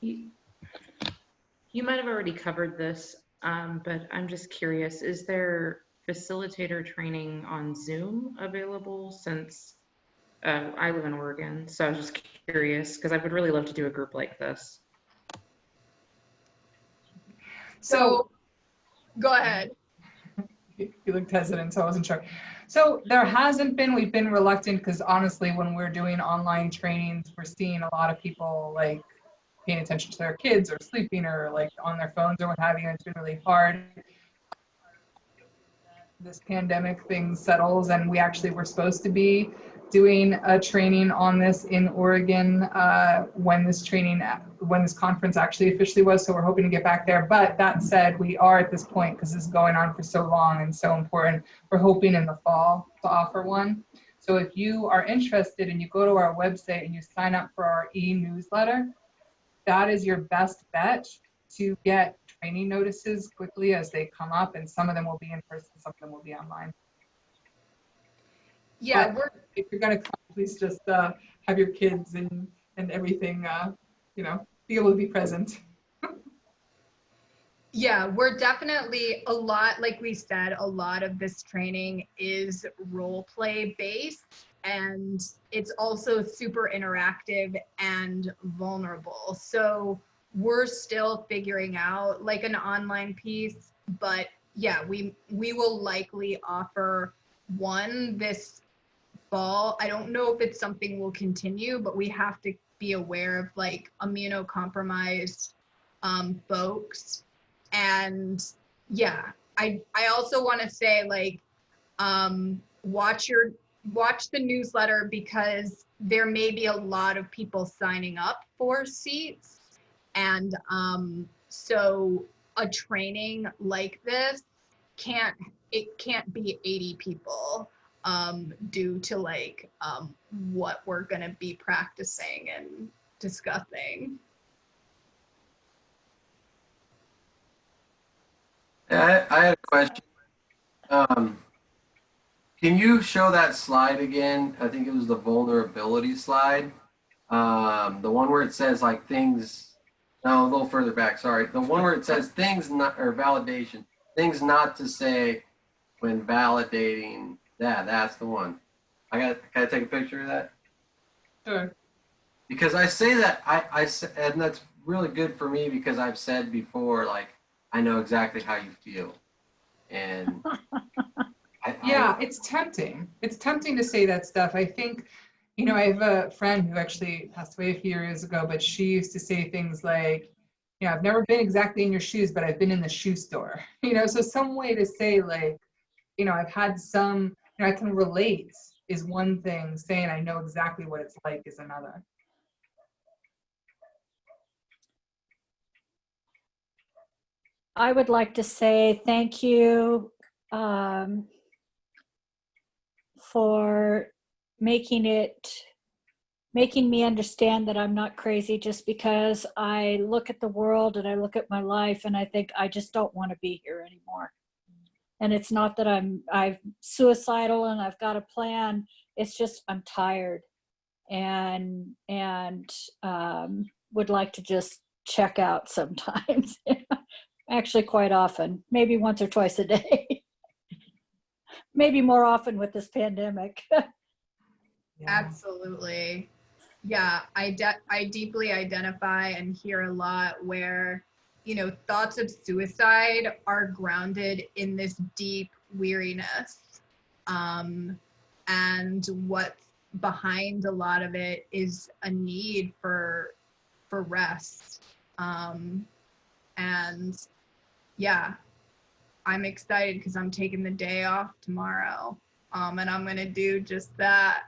You might have already covered this, but I'm just curious, is there facilitator training on Zoom available since I live in Oregon? So I was just curious because I would really love to do a group like this. So go ahead. You looked hesitant, so I wasn't sure. So there hasn't been, we've been reluctant because honestly, when we're doing online trainings, we're seeing a lot of people like paying attention to their kids or sleeping or like on their phones or what have you. It's been really hard. This pandemic thing settles, and we actually were supposed to be doing a training on this in Oregon when this conference actually officially was. So we're hoping to get back there. But that said, we are at this point, because this is going on for so long and so important, we're hoping in the fall to offer one. So if you are interested and you go to our website and you sign up for our e-newsletter, that is your best bet to get training notices quickly as they come up, and some of them will be in person, some of them will be online. Yeah, but if you're gonna come, please just have your kids and everything, you know, be able to be present. Yeah, we're definitely a lot, like we said, a lot of this training is role play based, and it's also super interactive and vulnerable. So we're still figuring out like an online piece, but yeah, we will likely offer one this fall. I don't know if it's something we'll continue, but we have to be aware of like immunocompromised folks. And yeah, I also want to say like watch the newsletter, because there may be a lot of people signing up for seats, and so a training like this can't be 80 people due to like what we're going to be practicing and discussing. I had a question. Can you show that slide again? I think it was the vulnerability slide. The one where it says like things, no, a little further back, sorry. The one where it says things not, or validation, things not to say when validating Yeah, that's the one. Can I take a picture of that? Sure. Because I say that, and that's really good for me because I've said before, like, I know exactly how you feel. And Yeah, it's tempting. It's tempting to say that stuff. I think, I have a friend who actually passed away a few years ago, but she used to say things like, I've never been exactly in your shoes, but I've been in the shoe store. So some way to say like, I've had some, I can relate is one thing. Saying I know exactly what it's like is another. I would like to say thank you for making me understand that I'm not crazy just because I look at the world and I look at my life and I think I just don't want to be here anymore. And it's not that I'm suicidal and I've got a plan. It's just I'm tired and would like to just check out sometimes. Actually, quite often, maybe once or twice a day. Maybe more often with this pandemic. Yeah. Absolutely. Yeah, I deeply identify and hear a lot where, thoughts of suicide are grounded in this deep weariness. And what's behind a lot of it is a need for rest. And yeah, I'm excited because I'm taking the day off tomorrow. And I'm going to do just that.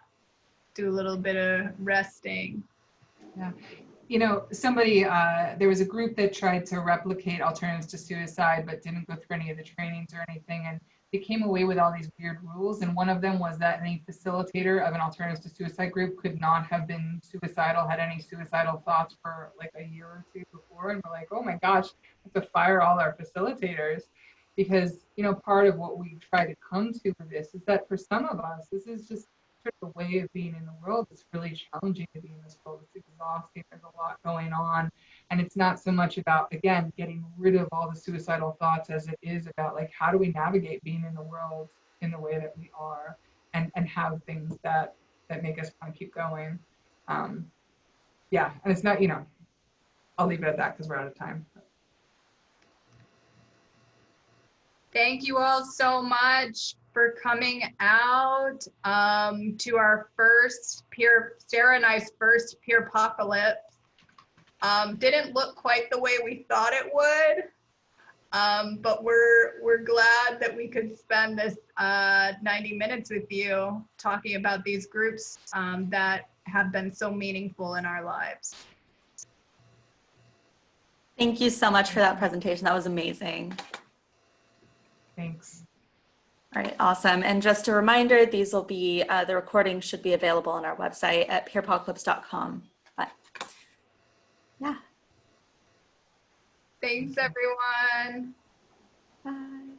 Do a little bit of resting. Yeah. Somebody, there was a group that tried to replicate alternatives to suicide, but didn't go through any of the trainings or anything. And they came away with all these weird rules. And one of them was that any facilitator of an alternatives to suicide group could not have been suicidal, had any suicidal thoughts for like a year or two before. And we're like, oh my gosh, we have to fire all our facilitators. Because, part of what we try to come to with this is that for some of us, this is just the way of being in the world. It's really challenging to be in this world. It's exhausting. There's a lot going on. And it's not so much about, again, getting rid of all the suicidal thoughts as it is about like, how do we navigate being in the world in the way that we are and have things that make us want to keep going. Yeah. And it's not, I'll leave it at that because we're out of time. Thank you all so much for coming out to our first Sera and I's first peer apocalypse. Didn't look quite the way we thought it would, but we're glad that we could spend this 90 minutes with you talking about these groups that have been so meaningful in our lives. Thank you so much for that presentation. That was amazing. Thanks. All right, awesome. And just a reminder, these will be, the recording should be available on our website at peerapocalypse.com. But yeah. Thanks, everyone. Bye.